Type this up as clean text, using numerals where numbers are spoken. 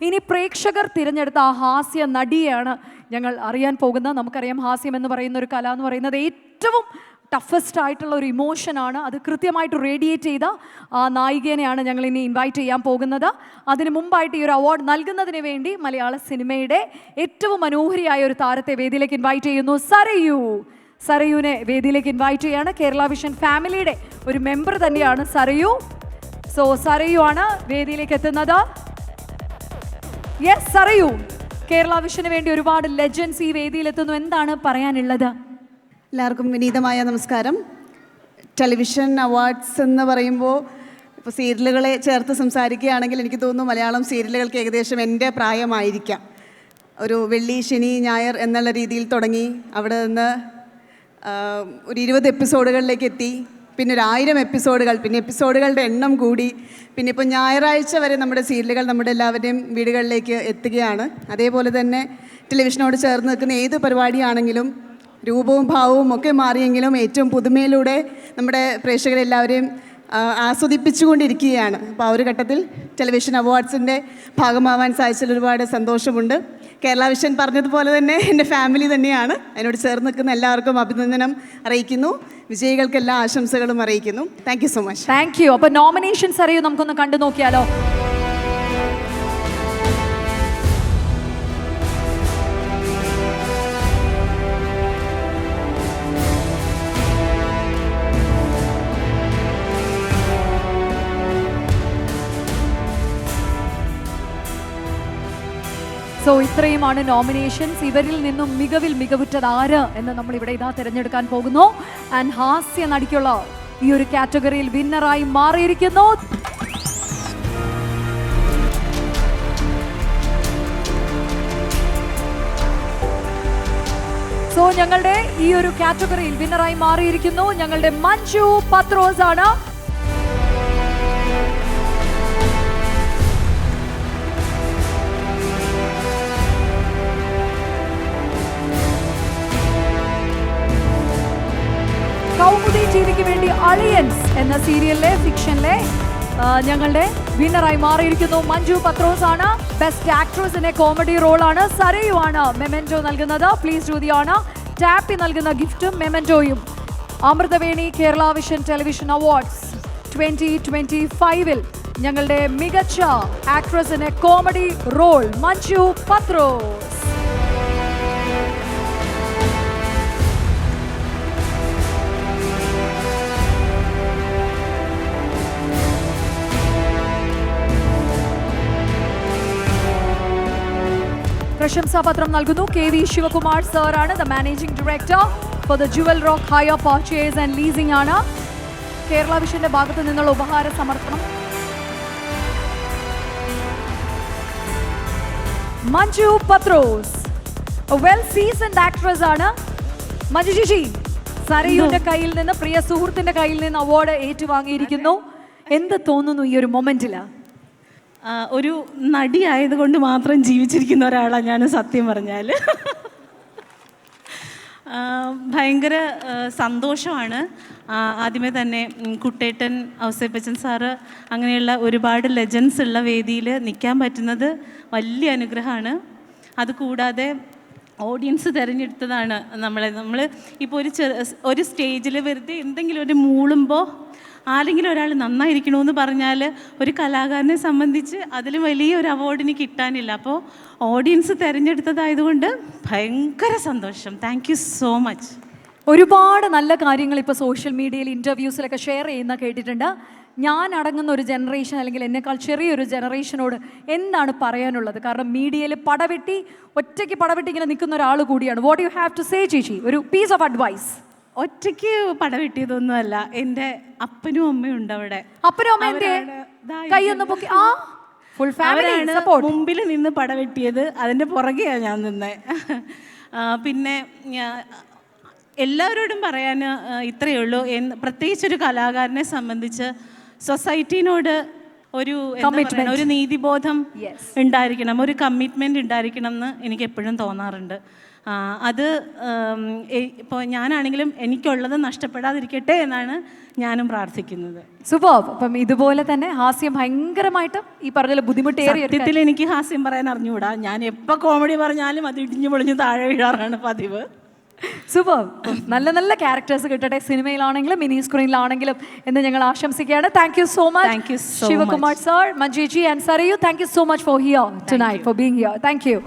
ഇനി പ്രേക്ഷകർ തിരഞ്ഞെടുത്ത ആ ഹാസ്യ നടിയാണ് ഞങ്ങൾ അറിയാൻ പോകുന്നത്. നമുക്കറിയാം ഹാസ്യം എന്ന് പറയുന്ന ഒരു കല എന്ന് പറയുന്നത് ഏറ്റവും ടഫസ്റ്റ് ആയിട്ടുള്ള ഒരു ഇമോഷനാണ്. അത് കൃത്യമായിട്ട് റേഡിയേറ്റ് ചെയ്ത ആ നായികേനെയാണ് ഞങ്ങൾ ഇനി ഇൻവൈറ്റ് ചെയ്യാൻ പോകുന്നത്. അതിന് മുമ്പായിട്ട് ഈ ഒരു അവാർഡ് നൽകുന്നതിന് വേണ്ടി മലയാള സിനിമയുടെ ഏറ്റവും മനോഹരിയായ ഒരു താരത്തെ വേദിയിലേക്ക് ഇൻവൈറ്റ് ചെയ്യുന്നു. സരയുവിനെ വേദിയിലേക്ക് ഇൻവൈറ്റ് ചെയ്യാണ്. കേരള വിഷൻ ഫാമിലിയുടെ ഒരു മെമ്പർ തന്നെയാണ് സരയു. സോ സരയു ആണ് വേദിയിലേക്ക് എത്തുന്നത്. യെസ് സരയു, കേരള വിഷന് വേണ്ടി ഒരുപാട് ലെജൻസ് ഈ വേദിയിലെത്തുന്നു. എന്താണ് പറയാനുള്ളത്? എല്ലാവർക്കും വിനീതമായ നമസ്കാരം. ടെലിവിഷൻ അവാർഡ്സ് എന്ന് പറയുമ്പോൾ ഇപ്പോൾ സീരിയലുകളെ ചേർത്ത് സംസാരിക്കുകയാണെങ്കിൽ എനിക്ക് തോന്നുന്നു മലയാളം സീരിയലുകൾക്ക് ഏകദേശം എൻ്റെ പ്രായമായിരിക്കാം. ഒരു വെള്ളി ശനി ഞായർ എന്നുള്ള രീതിയിൽ തുടങ്ങി അവിടെ നിന്ന് ഒരു 20 എപ്പിസോഡുകളിലേക്ക് എത്തി. പിന്നെ ഒരു 1000 എപ്പിസോഡുകൾ, പിന്നെ എപ്പിസോഡുകളുടെ എണ്ണം കൂടി. പിന്നെ ഇപ്പോൾ ഞായറാഴ്ച വരെ നമ്മുടെ സീരിയലുകൾ നമ്മുടെ എല്ലാവരുടെയും വീടുകളിലേക്ക് എത്തുകയാണ്. അതേപോലെ തന്നെ ടെലിവിഷനോട് ചേർന്ന് നിൽക്കുന്ന ഏത് പരിപാടിയാണെങ്കിലും രൂപവും ഭാവവും ഒക്കെ മാറിയെങ്കിലും ഏറ്റവും പുതുമയിലൂടെ നമ്മുടെ പ്രേക്ഷകരെല്ലാവരെയും ആസ്വദിപ്പിച്ചുകൊണ്ടിരിക്കുകയാണ്. അപ്പോൾ ആ ഒരു ഘട്ടത്തിൽ ടെലിവിഷൻ അവാർഡ്സിൻ്റെ ഭാഗമാവാൻ സാധിച്ചതിൽ ഒരുപാട് സന്തോഷമുണ്ട്. കേരള വിഷൻ പറഞ്ഞതുപോലെ തന്നെ എൻ്റെ ഫാമിലി തന്നെയാണ്. അതിനോട് ചേർന്ന് നിൽക്കുന്ന എല്ലാവർക്കും അഭിനന്ദനം അറിയിക്കുന്നു. വിജയികൾക്ക് എല്ലാ ആശംസകളും അറിയിക്കുന്നു. Thank you so much. Thank you. അപ്പോൾ നോമിനേഷൻസ് അറിയൂ, നമുക്കൊന്ന് കണ്ടു നോക്കിയാലോ? സോ ഇത്രയുമാണ് നോമിനേഷൻസ്. ഇവരിൽ നിന്നും മികവിൽ മികവുറ്റത് ആര് എന്ന് നമ്മൾ ഇവിടെ തിരഞ്ഞെടുക്കാൻ പോകുന്നു. ആൻഡ് ഹാസ്യ നടിക്കുള്ള ഈ ഒരു കാറ്റഗറിയിൽ വിന്നറായി മാറിയിരിക്കുന്നു ഞങ്ങളുടെ ഈ ഒരു കാറ്റഗറിയിൽ വിന്നറായി മാറിയിരിക്കുന്നു ഞങ്ങളുടെ മഞ്ജു പത്രോസ് ആണ്. കൗമുദി ടിവിക്ക് വേണ്ടി അലിയൻസ് എന്ന സീരിയലിലെ ഫിക്ഷനിലെ ഞങ്ങളുടെ വിന്നറായി മാറിയിരിക്കുന്നു മഞ്ജു പത്രോസ് ആണ്. ബെസ്റ്റ് ആക്ട്രസിന്റെ കോമഡി റോളാണ്. സരയു ആണ് മെമെന്റോ നൽകുന്നത്. Please do the honour. ടാപ്പി നൽകുന്ന ഗിഫ്റ്റും മെമെന്റോയും. Amruthaveni Kerala vision television awards 2025 ഞങ്ങളുടെ മികച്ച ആക്ട്രസിന്റെ കോമഡി റോൾ മഞ്ജു പത്രോസ്. പ്രശംസാപത്രം നൽകുന്നു KV ശിവകുമാർ സർ ആണ്. The managing director for the jewel rock hire purchase and leasing ആണ്. കേരള വിഷന്റെ ഭാഗത്തു നിന്നുള്ള ഉപഹാര സമർപ്പണം Manju Pathrose, well seasoned actress ആണ്. മഞ്ജു ചേച്ചി, സരയുവിന്റെ കയ്യിൽ നിന്ന്, പ്രിയ സുഹൃത്തിന്റെ കയ്യിൽ നിന്ന് അവാർഡ് ഏറ്റുവാങ്ങിയിരിക്കുന്നു. എന്ത് തോന്നുന്നു ഈ ഒരു മൊമെന്റില്? ഒരു നടി ആയതുകൊണ്ട് മാത്രം ജീവിച്ചിരിക്കുന്ന ഒരാളാണ് ഞാൻ. സത്യം പറഞ്ഞാൽ ഭയങ്കര സന്തോഷമാണ്. ആദ്യമേ തന്നെ കുട്ടേട്ടൻ, ഔസേപ്പച്ചൻ സാറ്, അങ്ങനെയുള്ള ഒരുപാട് ലെജൻസ് ഉള്ള വേദിയിൽ നിൽക്കാൻ പറ്റുന്നത് വലിയ അനുഗ്രഹമാണ്. അതുകൂടാതെ ഓഡിയൻസ് തിരഞ്ഞെടുത്തതാണ് നമ്മൾ ഇപ്പോൾ ഒരു സ്റ്റേജിൽ വെറുതെ എന്തെങ്കിലും ഒരു മൂളുമ്പോൾ ആരെങ്കിലും ഒരാൾ നന്നായിരിക്കണമെന്ന് പറഞ്ഞാൽ ഒരു കലാകാരനെ സംബന്ധിച്ച് അതിലും വലിയൊരു അവാർഡിന് കിട്ടാനില്ല. അപ്പോൾ ഓഡിയൻസ് തിരഞ്ഞെടുത്തതായതുകൊണ്ട് ഭയങ്കര സന്തോഷം. Thank you so much. ഒരുപാട് നല്ല കാര്യങ്ങൾ ഇപ്പോൾ സോഷ്യൽ മീഡിയയിൽ ഇൻ്റർവ്യൂസിലൊക്കെ ഷെയർ ചെയ്യുന്ന കേട്ടിട്ടുണ്ട്. ഞാൻ അടങ്ങുന്ന ഒരു ജനറേഷൻ അല്ലെങ്കിൽ എന്നെക്കാൾ ചെറിയൊരു ജനറേഷനോട് എന്താണ് പറയാനുള്ളത്? കാരണം മീഡിയയിൽ ഒറ്റയ്ക്ക് പടവെട്ടി ഇങ്ങനെ നിൽക്കുന്ന ഒരാൾ കൂടിയാണ്. What you have to say ചേച്ചി? ഒരു പീസ് ഓഫ് അഡ്വൈസ്. ഒറ്റയ്ക്ക് പടവെട്ടിയതൊന്നുമല്ല, എൻ്റെ അപ്പനും അമ്മയും ഉണ്ട് അവിടെ. അപ്പനും അമ്മ മുമ്പിൽ നിന്ന് പടവെട്ടിയത്, അതിൻ്റെ പുറകെയാണ് ഞാൻ നിന്നെ. പിന്നെ എല്ലാവരോടും പറയാൻ ഇത്രയേ ഉള്ളൂ. പ്രത്യേകിച്ചൊരു കലാകാരനെ സംബന്ധിച്ച് സൊസൈറ്റിനോട് ഒരു എന്താ പറയുക, ഒരു നീതിബോധം Yes. ഉണ്ടായിരിക്കണം, ഒരു കമ്മിറ്റ്മെൻറ്റ് ഉണ്ടായിരിക്കണം എന്ന് എനിക്ക് എപ്പോഴും തോന്നാറുണ്ട്. അത് ഇപ്പോൾ ഞാനാണെങ്കിലും എനിക്കുള്ളത് നഷ്ടപ്പെടാതിരിക്കട്ടെ എന്നാണ് ഞാനും പ്രാർത്ഥിക്കുന്നത്. സൂപ്പർ. അപ്പം ഇതുപോലെ തന്നെ ഹാസ്യം ഭയങ്കരമായിട്ട് ഈ പറഞ്ഞ ബുദ്ധിമുട്ടേറിയ സത്യത്തിൽ എനിക്ക് ഹാസ്യം പറയാൻ അറിഞ്ഞുകൂടാ. ഞാൻ എപ്പോൾ കോമഡി പറഞ്ഞാലും അത് ഇടിഞ്ഞു പൊളിഞ്ഞ് താഴെ വീഴാറാണ് പതിവ്. സൂപ്പർ. നല്ല നല്ല ക്യാരക്ടേഴ്സ് കിട്ടട്ടെ, സിനിമയിലാണെങ്കിലും മിനി സ്ക്രീനിലാണെങ്കിലും എന്ന് ഞങ്ങൾ ആശംസിക്കുകയാണ്. Thank you so much. Thank you so Shivakumar sir, Manjuji and Sarayu, thank you so much for here tonight, for being here. Thank U.